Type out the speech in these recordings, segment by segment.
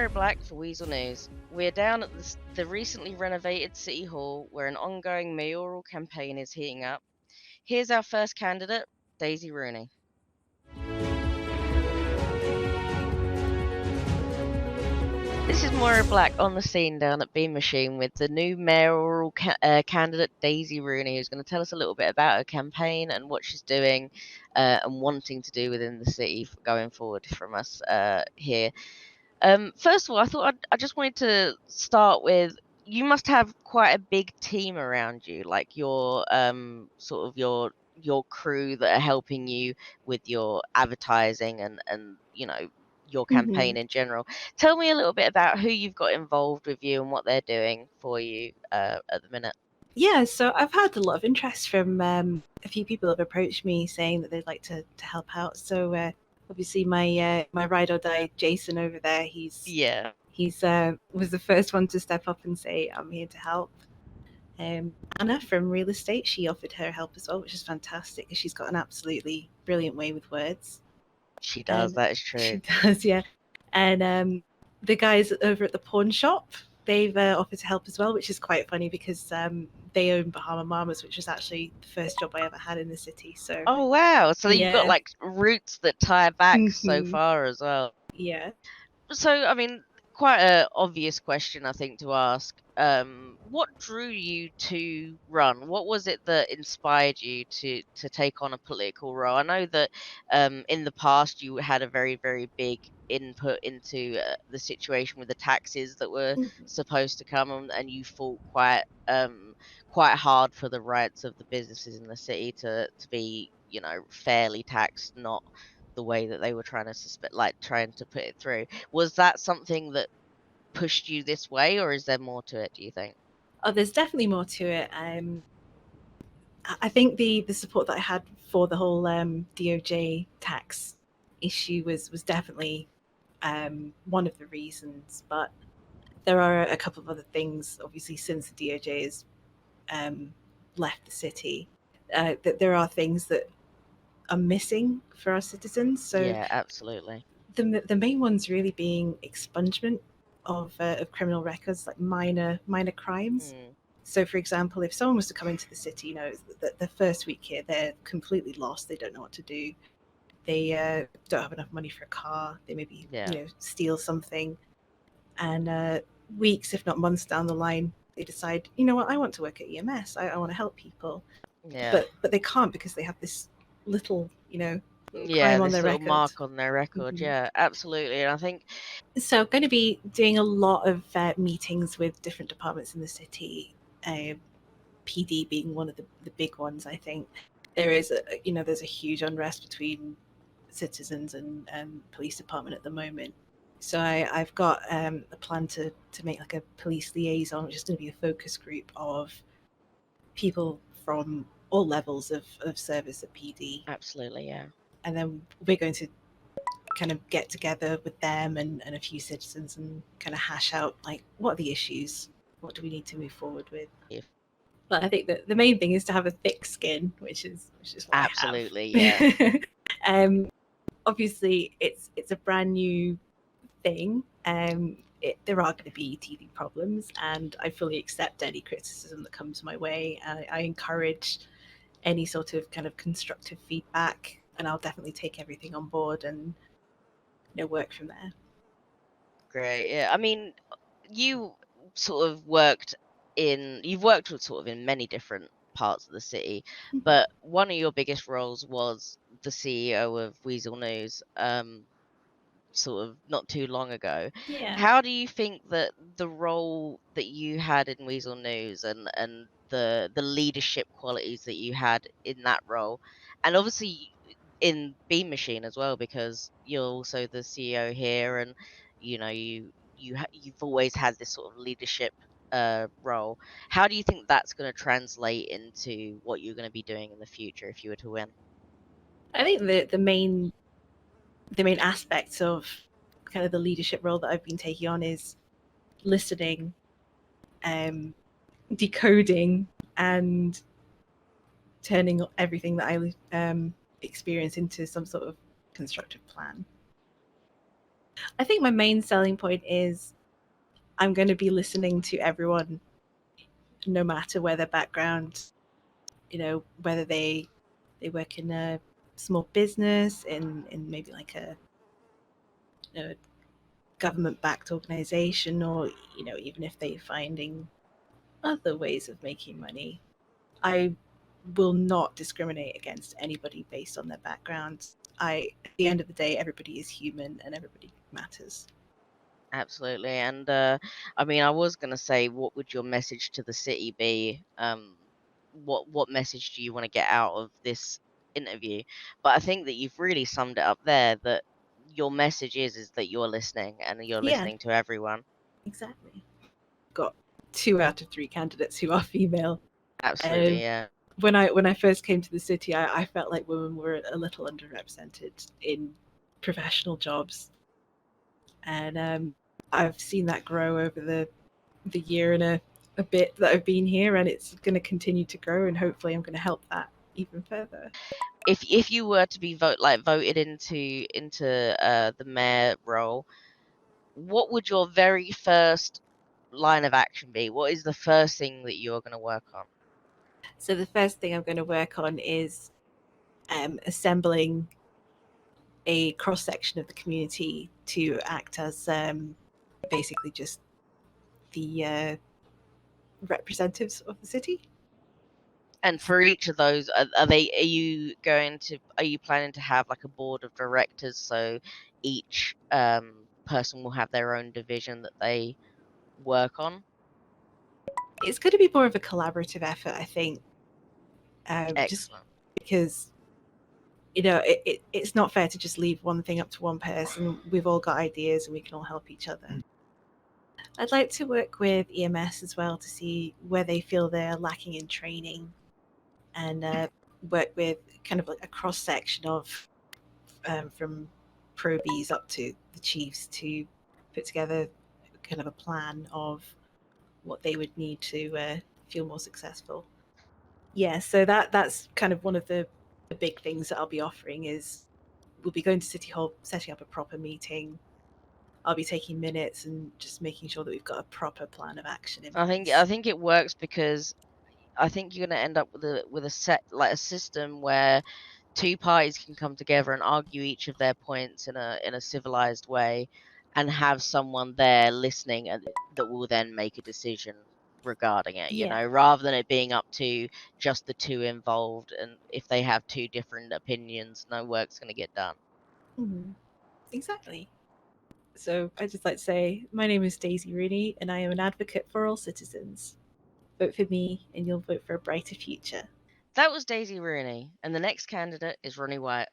Moira Black for Weazel News. We're down at the recently renovated City Hall where an ongoing mayoral campaign is heating up. Here's our first candidate, Daisy Rooney. This is Moira Black on the scene down at Beam Machine with the new mayoral candidate, Daisy Rooney, who's going to tell us a little bit about her campaign and what she's doing and wanting to do within the city going forward from us here. First of all, I just wanted to start with, you must have quite a big team around you, like your sort of your crew that are helping you with your advertising and your campaign in general. Tell me a little bit about who you've got involved with you and what they're doing for you at the minute. Yeah, so I've had a lot of interest from a few people have approached me saying that they'd like to help out. So obviously my ride or die Jason over there, he's was the first one to step up and say I'm here to help. Anna from real estate, she offered her help as well, which is fantastic because she's got an absolutely brilliant way with words. She does, that is true. She does, yeah. And the guys over at the pawn shop, they've offered to help as well, which is quite funny because they own Bahama Mamas, which was actually the first job I ever had in the city. So oh wow, so you've got like roots that tie back so far as well. Yeah. So I mean, quite an obvious question I think to ask. What drew you to run? What was it that inspired you to take on a political role? I know that in the past you had a very, very big input into the situation with the taxes that were supposed to come, and you fought quite hard for the rights of the businesses in the city to be, fairly taxed, not the way that they were trying to put it through. Was that something that pushed you this way, or is there more to it, do you think? Oh, there's definitely more to it. I think the support that I had for the whole DOJ tax issue was definitely one of the reasons, but there are a couple of other things, obviously, since the DOJ has left the city, that there are things that are missing for our citizens. So yeah, absolutely. The main ones really being expungement of criminal records, like minor crimes. So, for example, if someone was to come into the city, the first week here, they're completely lost. They don't know what to do. They don't have enough money for a car. They maybe steal something, and weeks, if not months down the line, they decide, you know what, I want to work at EMS. I want to help people. Yeah. But they can't because they have this little, crime on their little record. mark on their record. Yeah, absolutely. And I think so. I'm going to be doing a lot of meetings with different departments in the city. PD being one of the big ones. I think there is there's a huge unrest between citizens and police department at the moment. So I've got a plan to make like a police liaison, which is going to be a focus group of people from all levels of service at PD. Absolutely, yeah. And then we're going to kind of get together with them and a few citizens and kind of hash out, like, what are the issues? What do we need to move forward with? But I think that the main thing is to have a thick skin, which is what absolutely, I have. Yeah. Obviously, it's a brand new thing. There are going to be teething problems, and I fully accept any criticism that comes my way. I encourage any sort of kind of constructive feedback, and I'll definitely take everything on board and work from there. Great. Yeah, I mean, you've worked in many different parts of the city, but one of your biggest roles was the CEO of Weazel News, sort of not too long ago. Yeah. How do you think that the role that you had in Weazel News and the leadership qualities that you had in that role, and obviously in Beam Machine as well, because you're also the CEO here, and you've always had this sort of leadership role. How do you think that's going to translate into what you're going to be doing in the future if you were to win? I think the main aspects of kind of the leadership role that I've been taking on is listening, decoding, and turning everything that I experience into some sort of constructive plan. I think my main selling point is I'm going to be listening to everyone, no matter where their background, whether they work in a small business, in maybe like a government backed organization, or even if they're finding other ways of making money. I will not discriminate against anybody based on their background. At the end of the day, everybody is human and everybody matters. Absolutely. And I mean, I was going to say, what would your message to the city be? What message do you want to get out of this interview? But I think that you've really summed it up there, that your message is that you're listening and you're Yeah, listening to everyone. exactly. Got 2 out of 3 candidates who are female. Absolutely, yeah. When I first came to the city, I felt like women were a little underrepresented in professional jobs, and I've seen that grow over the year and a bit that I've been here, and it's going to continue to grow, and hopefully I'm going to help that even further. If you were to be voted into the mayor role, what would your very first line of action be? What is the first thing that you're going to work on? So the first thing I'm going to work on is assembling a cross section of the community to act as basically just the representatives of the city. And for each of those, are you planning to have like a board of directors, so each person will have their own division that they work on? It's going to be more of a collaborative effort, I think, just Excellent. because it's not fair to just leave one thing up to one person. We've all got ideas and we can all help each other. I'd like to work with EMS as well to see where they feel they're lacking in training, and work with kind of like a cross section of from probies up to the chiefs to put together kind of a plan of what they would need to feel more successful. Yeah, so that's kind of one of the big things that I'll be offering is we'll be going to City Hall, setting up a proper meeting. I'll be taking minutes and just making sure that we've got a proper plan of action in place. I think it works because I think you're going to end up with a set, like a system where two parties can come together and argue each of their points in a civilized way, and have someone there listening and that will then make a decision regarding it, Yeah. rather than it being up to just the two involved, and if they have two different opinions, no work's going to get done. Mm-hmm. Exactly. So I'd just like to say my name is Daisy Rooney and I am an advocate for all citizens. Vote for me and you'll vote for a brighter future. That was Daisy Rooney, and the next candidate is Ronnie White.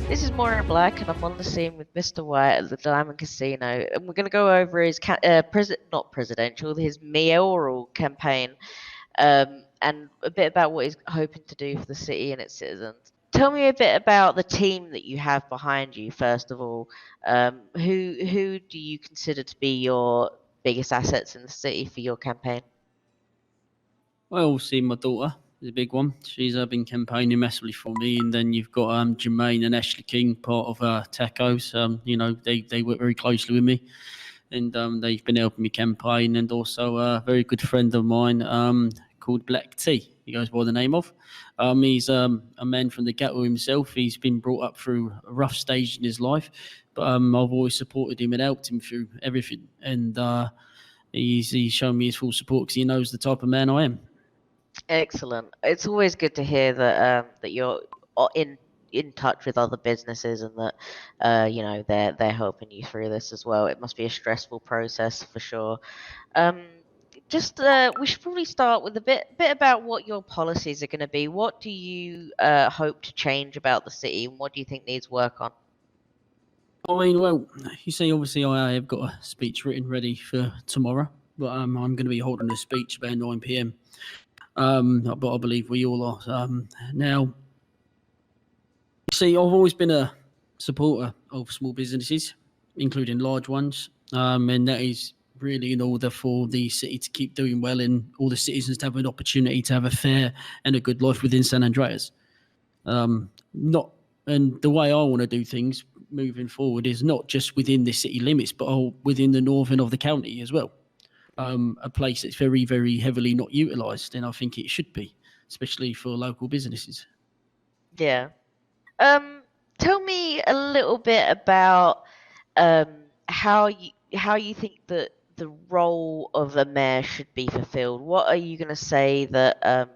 This is Maura Black, and I'm on the scene with Mr. White at the Diamond Casino, and we're going to go over his not presidential, his mayoral campaign, and a bit about what he's hoping to do for the city and its citizens. Tell me a bit about the team that you have behind you. First of all, who do you consider to be your biggest assets in the city for your campaign? Well, see, my daughter is a big one. She's been campaigning massively for me, and then you've got Jermaine and Ashley King, part of Tacos. They work very closely with me, and they've been helping me campaign. And also a very good friend of mine called Black T. He goes by the name of. He's a man from the ghetto himself. He's been brought up through a rough stage in his life, but I've always supported him and helped him through everything. And he's shown me his full support because he knows the type of man I am. Excellent. It's always good to hear that you're in touch with other businesses, and that they're helping you through this as well. It must be a stressful process for sure. Um, just we should probably start with a bit about what your policies are going to be. What do you hope to change about the city, and what do you think needs work on? I mean, well, you see, obviously, I have got a speech written ready for tomorrow, but I'm going to be holding a speech about 9 p.m. But I believe we all are. Now, you see, I've always been a supporter of small businesses, including large ones, and that is really in order for the city to keep doing well and all the citizens to have an opportunity to have a fair and a good life within San Andreas. Not and the way I want to do things moving forward is not just within the city limits, but within the northern of the county as well. A place that's very, very heavily not utilised, and I think it should be, especially for local businesses. Yeah. Um, Tell me a little bit about how you think that the role of a mayor should be fulfilled. What are you going to say that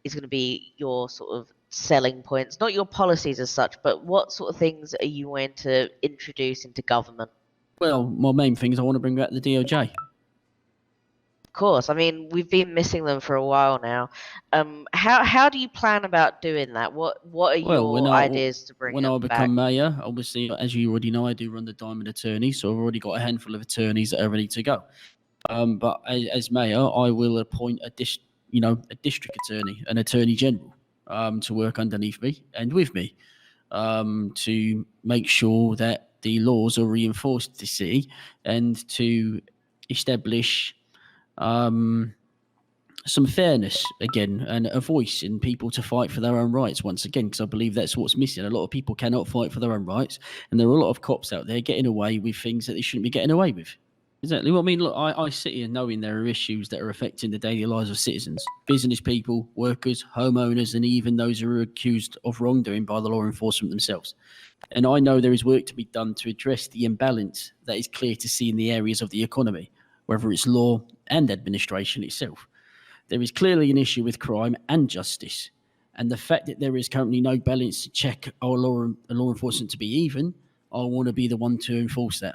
is going to be your sort of selling points? Not your policies as such, but what sort of things are you going to introduce into government? Well, my main thing is I want to bring back the DOJ. Of course, I mean we've been missing them for a while now. How do you plan about doing that? What are Well, your ideas to bring when I them back? become mayor, obviously, as you already know, I do run the Diamond Attorney, so I've already got a handful of attorneys that are ready to go. But as mayor, I will appoint a district attorney, an attorney general, to work underneath me and with me, to make sure that the laws are reinforced in the city and to establish some fairness again and a voice in people to fight for their own rights once again, because I believe that's what's missing. A lot of people cannot fight for their own rights, and there are a lot of cops out there getting away with things that they shouldn't be getting away with. Exactly. Well, I mean, look, I sit here knowing there are issues that are affecting the daily lives of citizens, business people, workers, homeowners, and even those who are accused of wrongdoing by the law enforcement themselves. And I know there is work to be done to address the imbalance that is clear to see in the areas of the economy, whether it's law and administration itself. There is clearly an issue with crime and justice. And the fact that there is currently no balance to check our law enforcement to be even, I want to be the one to enforce that.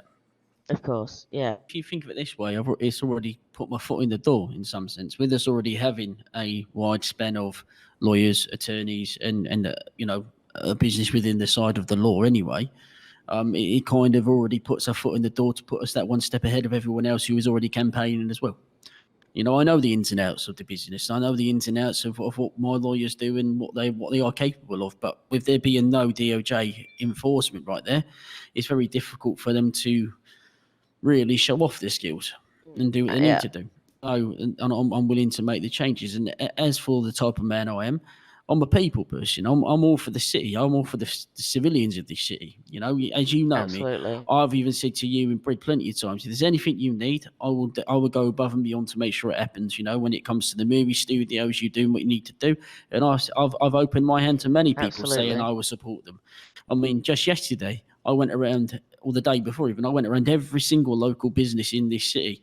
Of course, yeah. If you think of it this way, it's already put my foot in the door in some sense. With us already having a wide span of lawyers, attorneys, and a business within the side of the law anyway, it kind of already puts our foot in the door to put us that one step ahead of everyone else who is already campaigning as well. I know the ins and outs of the business. I know the ins and outs of what my lawyers do and what they are capable of. But with there being no DOJ enforcement right there, it's very difficult for them to really show off their skills and do what they need to do. And I'm willing to make the changes. And as for the type of man I am, I'm a people person. I'm all for the city. I'm all for the civilians of this city. As you know Absolutely. me, I've even said to you and Brad plenty of times, if there's anything you need, I will go above and beyond to make sure it happens. When it comes to the movie studios, you're doing what you need to do. And I've opened my hand to many people saying I will support them. I mean, just yesterday, I went around, or the day before even, I went around every single local business in this city,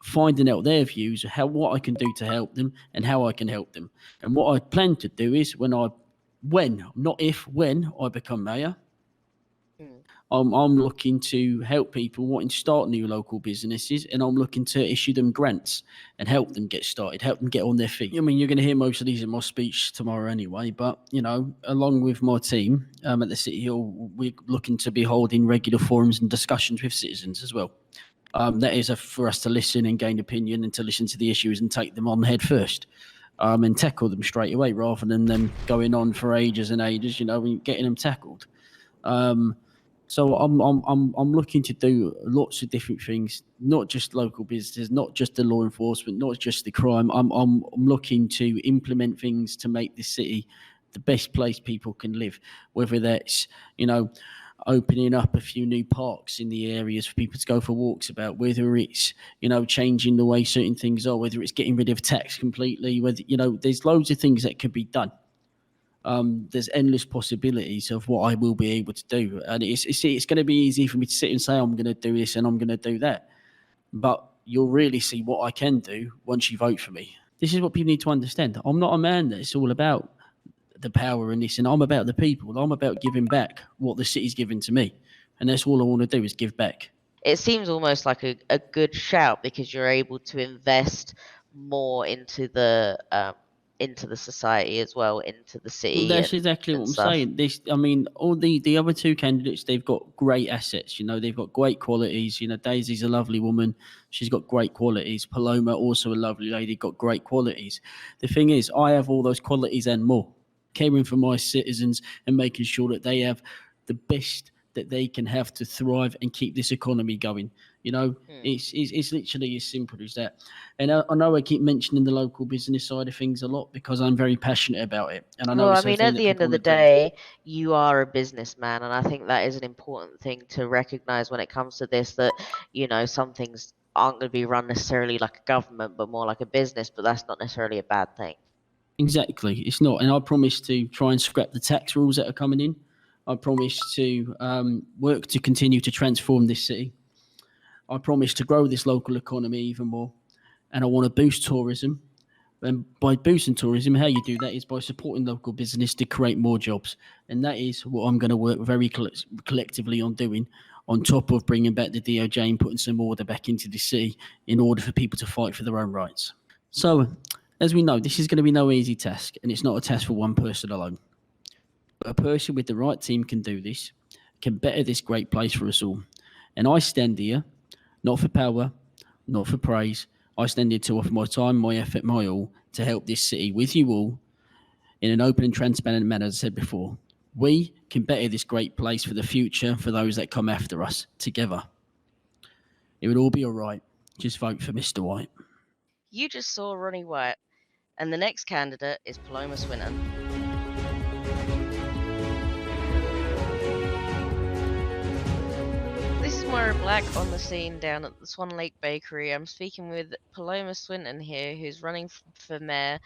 finding out their views, what I can do to help them and how I can help them. And what I plan to do is when I become mayor, I'm looking to help people wanting to start new local businesses, and I'm looking to issue them grants and help them get started, help them get on their feet. I mean, you're going to hear most of these in my speech tomorrow anyway, but, along with my team at the City Hall, we're looking to be holding regular forums and discussions with citizens as well. That is for us to listen and gain opinion and to listen to the issues and take them on head first. And tackle them straight away rather than them going on for ages and ages, and getting them tackled. So I'm looking to do lots of different things, not just local businesses, not just the law enforcement, not just the crime. I'm looking to implement things to make the city the best place people can live, whether that's, opening up a few new parks in the areas for people to go for walks about, whether it's, changing the way certain things are, whether it's getting rid of tax completely, whether, there's loads of things that could be done. There's endless possibilities of what I will be able to do. And it's going to be easy for me to sit and say, I'm going to do this and I'm going to do that. But you'll really see what I can do once you vote for me. This is what people need to understand. I'm not a man that's all about the power and this, and I'm about the people. I'm about giving back what the city's given to me. And that's all I want to do is give back. It seems almost like a good shout because you're able to invest more into the society as well, into the city. Well, that's exactly what I'm saying. All the other two candidates, they've got great assets. They've got great qualities. Daisy's a lovely woman. She's got great qualities. Paloma, also a lovely lady, got great qualities. The thing is, I have all those qualities and more. Caring for my citizens and making sure that they have the best that they can have to thrive and keep this economy going. You know, it's literally as simple as that. And I know I keep mentioning the local business side of things a lot because I'm very passionate about it. And I know Well, I it's a mean, thing at that the end people of the want to do. day, you are a businessman, and I think that is an important thing to recognize when it comes to this, that, some things aren't going to be run necessarily like a government, but more like a business, but that's not necessarily a bad thing. Exactly, it's not. And I promise to try and scrap the tax rules that are coming in. I promise to work to continue to transform this city. I promise to grow this local economy even more. And I want to boost tourism. And by boosting tourism, how you do that is by supporting local business to create more jobs. And that is what I'm going to work very collectively on doing, on top of bringing back the DOJ and putting some order back into the city in order for people to fight for their own rights. So, as we know, this is going to be no easy task, and it's not a task for one person alone. But a person with the right team can do this, can better this great place for us all. And I stand here, not for power, not for praise. I stand here to offer my time, my effort, my all to help this city with you all in an open and transparent manner, as I said before. We can better this great place for the future for those that come after us together. It would all be all right. Just vote for Mr. White. You just saw Ronnie White, and the next candidate is Paloma Swinton. This is Moira Black on the scene down at the Swan Lake Bakery. I'm speaking with Paloma Swinton here, who's running for mayor.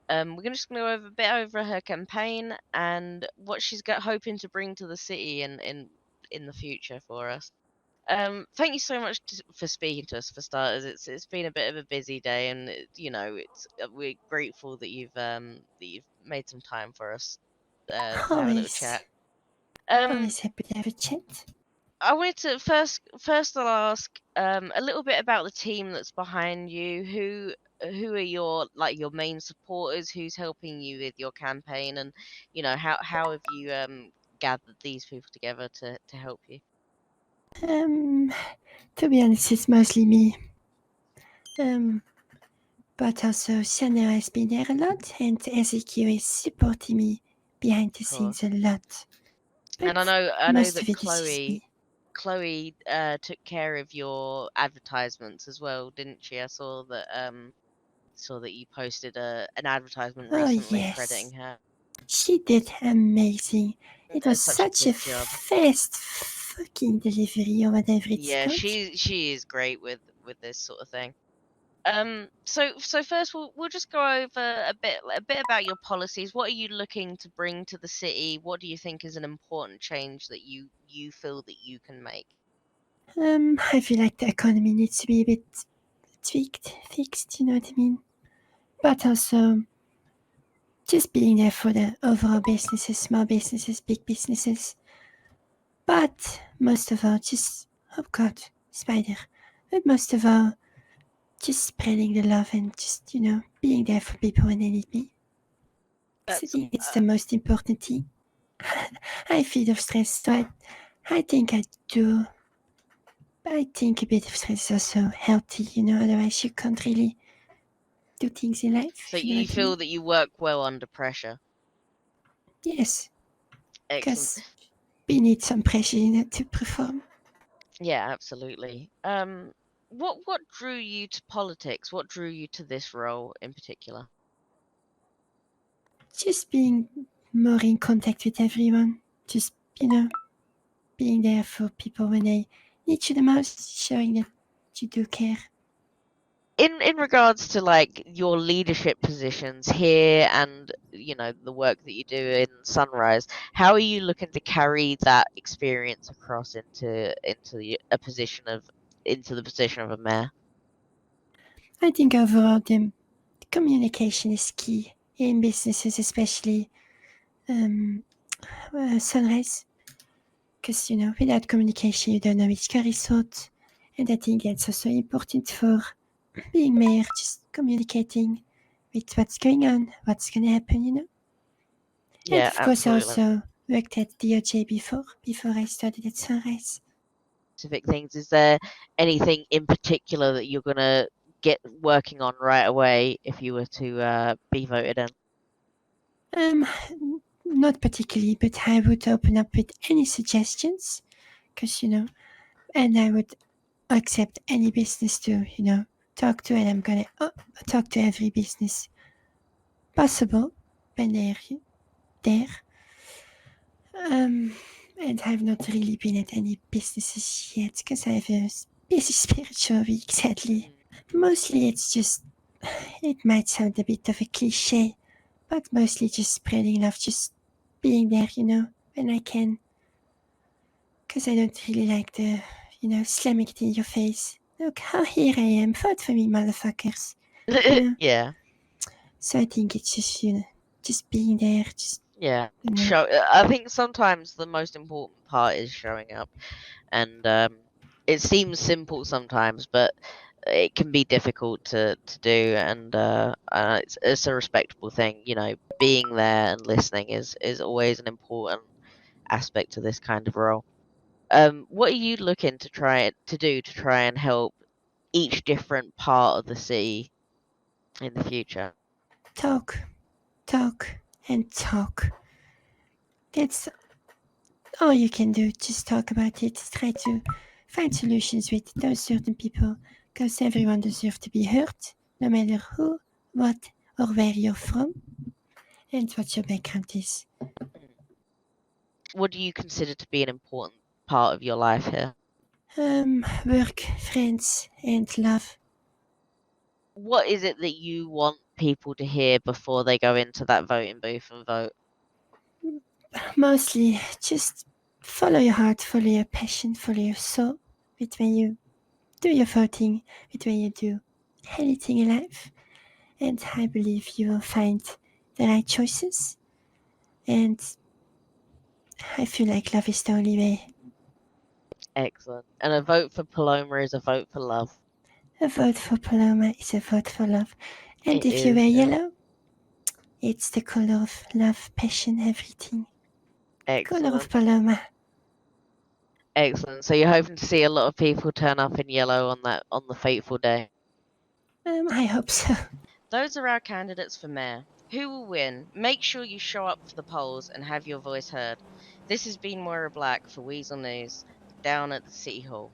We're just going to go over a bit over her campaign and what she's hoping to bring to the city in the future for us. Thank you so much for speaking to us, for starters. It's been a bit of a busy day, and we're grateful that you've made some time for us to have a little chat. Always happy to have a chat. I wanted to first I'll ask a little bit about the team that's behind you. Who are your main supporters? Who's helping you with your campaign, and how have you gathered these people together to help you? To be honest, it's mostly me. But also Shanna has been there a lot, and Ezekiel is supporting me behind the scenes a lot. And I know most that of it is just me. Chloe took care of your advertisements as well, didn't she? I saw that you posted an advertisement recently crediting her. She did amazing. It was such a good job. fast fucking delivery or whatever it's called. she is great with this sort of thing. So first we'll just go over a bit about your policies. What are you looking to bring to the city? What do you think is an important change that you feel that you can make? I feel like the economy needs to be a bit tweaked, fixed, you know what I mean? But also just being there for the overall businesses, small businesses, big businesses. But most of all, oh God, spider. But most of all, just spreading the love and just, being there for people when they need me. I think it's the most important thing. I feel of stress, so I think I do. But I think a bit of stress is also healthy, otherwise you can't really do things in life. So you feel that you work well under pressure? Yes. Excellent. Because we need some pressure to perform. Yeah, absolutely. What drew you to politics? What drew you to this role in particular? Just being more in contact with everyone. Just, being there for people when they need you the most, showing that you do care. In regards to your leadership positions here and the work that you do in Sunrise, how are you looking to carry that experience across into the position of a mayor? I think overall the communication is key in businesses, especially Sunrise, because without communication you don't know which car is hot, and I think that's also important for being mayor, just communicating with what's going on, what's going to happen, Yeah, and of course absolutely. I also worked at DOJ before I started at Sunrise. Specific things, is there anything in particular that you're going to get working on right away if you were to be voted in? Not particularly, but I would open up with any suggestions, because and I would accept any business to, talk to, and I'm gonna talk to every business possible when they're there. And I've not really been at any businesses yet because I have a busy spiritual week, sadly. Mostly it's just, it might sound a bit of a cliche, but mostly just spreading love, just being there, when I can. Because I don't really like the, slamming it in your face. Look, here I am, vote for me, motherfuckers. Yeah. So I think it's just, just being there, just, Yeah. I think sometimes the most important part is showing up, and it seems simple sometimes, but it can be difficult to do, and it's a respectable thing. Being there and listening is always an important aspect to this kind of role. What are you looking to try and help each different part of the city in the future? talk, and talk. That's all you can do. Just talk about it. Try to find solutions with those certain people, because everyone deserves to be heard, no matter who, what, or where you're from, and what your background is. What do you consider to be an important part of your life here? Work, friends, and love. What is it that you want people to hear before they go into that voting booth and vote? Mostly, just follow your heart, follow your passion, follow your soul, with when you do your voting, with when you do anything in life. And I believe you will find the right choices. And I feel like love is the only way. Excellent. And a vote for Paloma is a vote for love. A vote for Paloma is a vote for love. And It if you is, wear yeah. yellow, it's the color of love, passion, everything. Color of Excellent. Paloma. Excellent. So you're hoping to see a lot of people turn up in yellow on the fateful day. I hope so. Those are our candidates for mayor. Who will win? Make sure you show up for the polls and have your voice heard. This has been Moira Black for Weazel News, down at the City Hall.